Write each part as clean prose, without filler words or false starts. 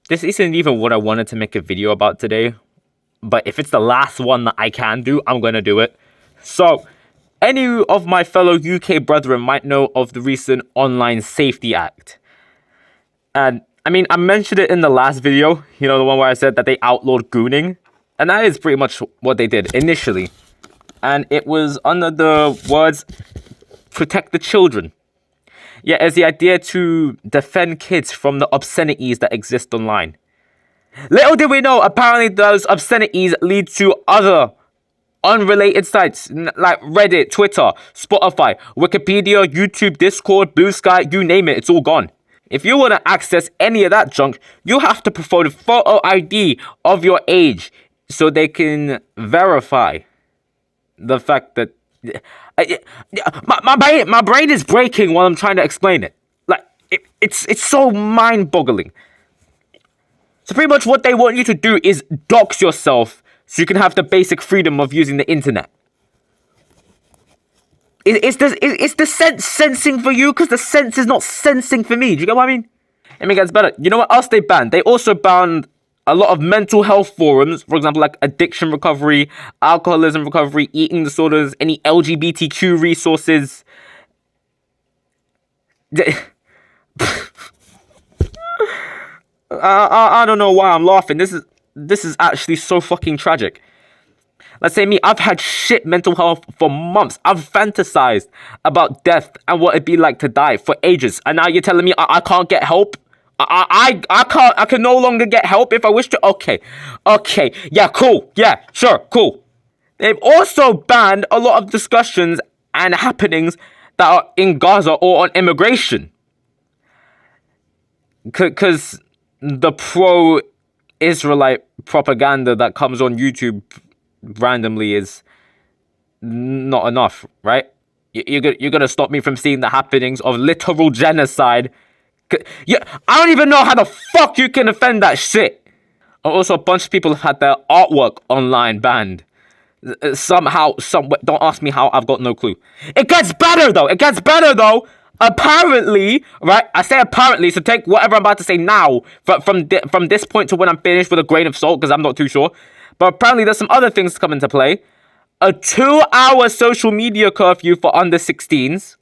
This isn't even what I wanted to make a video about today, but if it's the last one that I can do, I'm gonna do it. So, any of my fellow UK brethren might know of the recent Online Safety Act. And, I mean, I mentioned it in the last video, you know, the one where I said that they outlawed gooning. And that is pretty much what they did initially. And it was under the words, protect the children. Yeah, it's the idea to defend kids from the obscenities that exist online. Little did we know, apparently those obscenities lead to other unrelated sites like Reddit, Twitter, Spotify, Wikipedia, YouTube, Discord, Blue Sky, you name it, it's all gone. If you want to access any of that junk, you have to provide a photo ID of your age so they can verify the fact that my brain is breaking while I'm trying to explain it. Like it's so mind-boggling. So pretty much what they want you to do is dox yourself so you can have the basic freedom of using the internet. It's the sense sensing for you because the sense is not sensing for me. Do you get what I mean? It gets better. You know what else they banned? They also banned a lot of mental health forums, for example, like addiction recovery, alcoholism recovery, eating disorders, any LGBTQ resources. I don't know why I'm laughing. This is actually so fucking tragic. Let's say me, I've had shit mental health for months. I've fantasized about death and what it'd be like to die for ages. And now you're telling me I can't get help? I can no longer get help if I wish to? Okay. Yeah, cool. Yeah, sure, cool. They've also banned a lot of discussions and happenings that are in Gaza or on immigration. Because the pro-Israelite propaganda that comes on YouTube randomly is not enough, right? You're gonna stop me from seeing the happenings of literal genocide. Yeah, I don't even know how the fuck you can defend that shit. Also, a bunch of people have had their artwork online banned. Somehow, don't ask me how, I've got no clue. It gets better though. Apparently, right? I say apparently, so take whatever I'm about to say now from this point to when I'm finished with a grain of salt, because I'm not too sure. But apparently there's some other things to come into play. A 2-hour social media curfew for under 16s.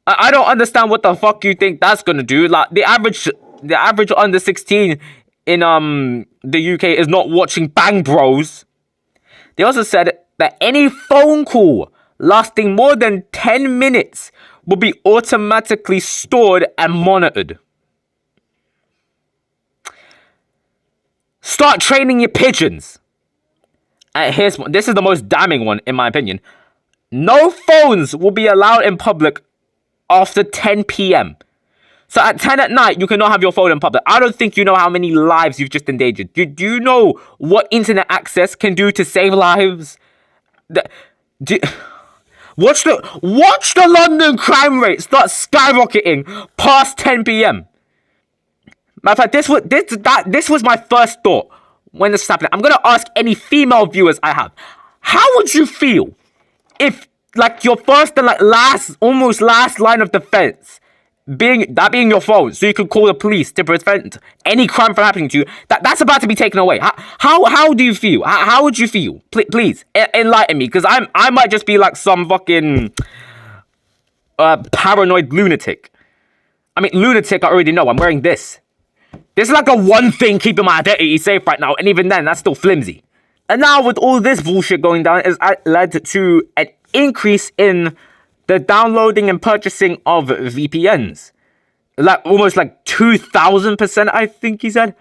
I don't understand what the fuck you think that's gonna do. Like the average under 16 in the UK is not watching Bang Bros. They also said that any phone call lasting more than 10 minutes will be automatically stored and monitored. Start training your pigeons. This is the most damning one in my opinion. No phones will be allowed in public after 10 p.m. So at 10 at night, you cannot have your phone in public. I don't think you know how many lives you've just endangered. Do you know what internet access can do to save lives? Watch the London crime rate start skyrocketing past 10 p.m. Matter of fact, this was my first thought when this was happening. I'm gonna ask any female viewers I have. How would you feel if like your first and like almost last line of defense being your phone, so you could call the police to prevent any crime from happening to you, that's about to be taken away? How do you feel? How would you feel? Please enlighten me, because I might just be like some fucking paranoid lunatic. I mean, lunatic, I already know. I'm wearing this. This is like a one thing keeping my identity safe right now, and even then, that's still flimsy. And now with all this bullshit going down, it's led to an increase in the downloading and purchasing of VPNs. Like almost like 2,000%, I think he said.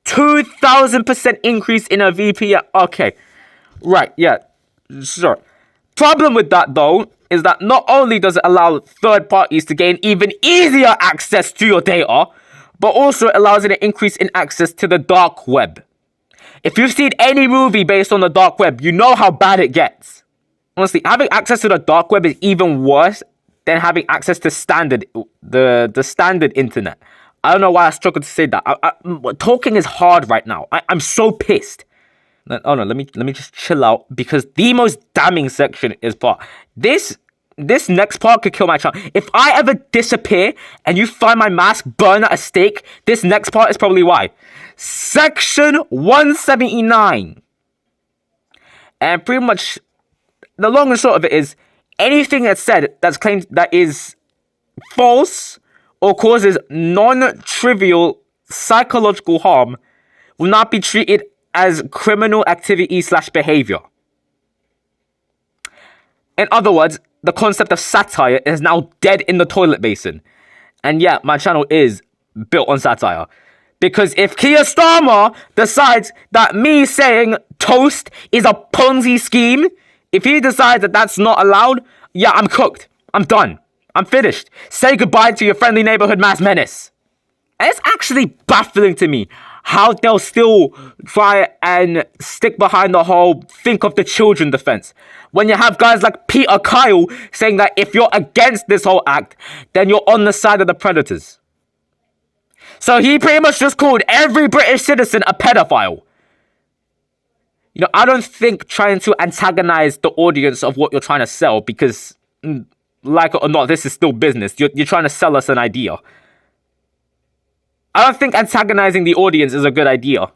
2,000% increase in a VPN. Okay. Right, yeah. Sure. Problem with that though is that not only does it allow third parties to gain even easier access to your data, but also allows an increase in access to the dark web. If you've seen any movie based on the dark web, you know how bad it gets. Honestly, having access to the dark web is even worse than having access to the standard internet. I don't know why I struggle to say that. Talking is hard right now. I'm so pissed. Oh no, let me just chill out, because the most damning section is part. This this next part could kill my channel. If I ever disappear and you find my mask burn at a stake, this next part is probably why. Section 179. And pretty much, the long and short of it is, anything that's said that's claimed that is false or causes non-trivial psychological harm will not be treated as criminal activity/behavior. In other words, the concept of satire is now dead in the toilet basin. And yeah, my channel is built on satire. Because if Keir Starmer decides that me saying toast is a Ponzi scheme, if he decides that that's not allowed, yeah, I'm cooked. I'm done. I'm finished. Say goodbye to your friendly neighborhood Masked-Menace. And it's actually baffling to me how they'll still try and stick behind the whole think of the children defense. When you have guys like Peter Kyle saying that if you're against this whole act, then you're on the side of the predators. So he pretty much just called every British citizen a pedophile. You know, I don't think trying to antagonize the audience of what you're trying to sell, because, like it or not, this is still business. You're trying to sell us an idea. I don't think antagonizing the audience is a good idea.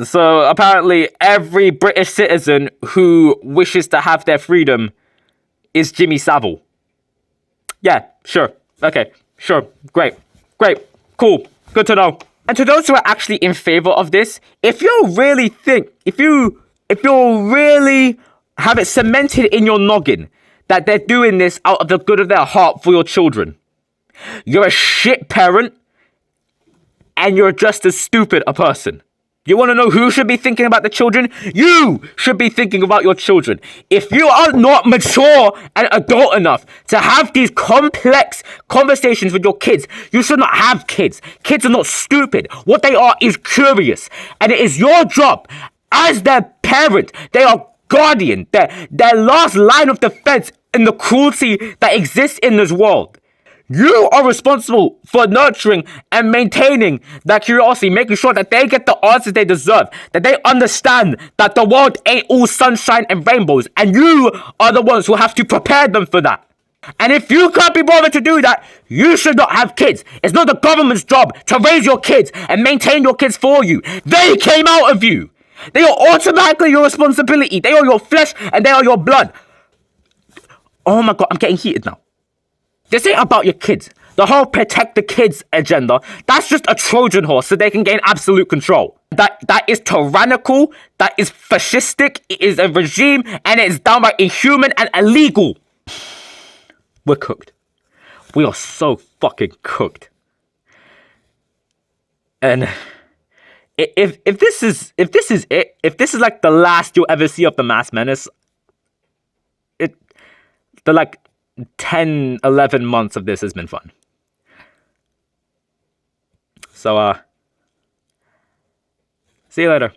So apparently every British citizen who wishes to have their freedom is Jimmy Savile. Yeah, sure. Okay, sure. Great. Cool. Good to know. And to those who are actually in favor of this, if you really have it cemented in your noggin that they're doing this out of the good of their heart for your children, you're a shit parent and you're just as stupid a person. You want to know who should be thinking about the children? You should be thinking about your children. If you are not mature and adult enough to have these complex conversations with your kids, you should not have kids. Kids are not stupid. What they are is curious. And it is your job as their parent, they are guardian, their last line of defense in the cruelty that exists in this world. You are responsible for nurturing and maintaining that curiosity, making sure that they get the answers they deserve, that they understand that the world ain't all sunshine and rainbows, and you are the ones who have to prepare them for that. And if you can't be bothered to do that, you should not have kids. It's not the government's job to raise your kids and maintain your kids for you. They came out of you. They are automatically your responsibility. They are your flesh and they are your blood. Oh my God, I'm getting heated now. This ain't about your kids. The whole protect the kids agenda, that's just a Trojan horse so they can gain absolute control. That is tyrannical, that is fascistic, it is a regime, and it is downright inhuman and illegal. We're cooked. We are so fucking cooked. And if this is it, if this is like the last you'll ever see of the Masked-Menace, the like 10, 11 months of this has been fun. So, see you later.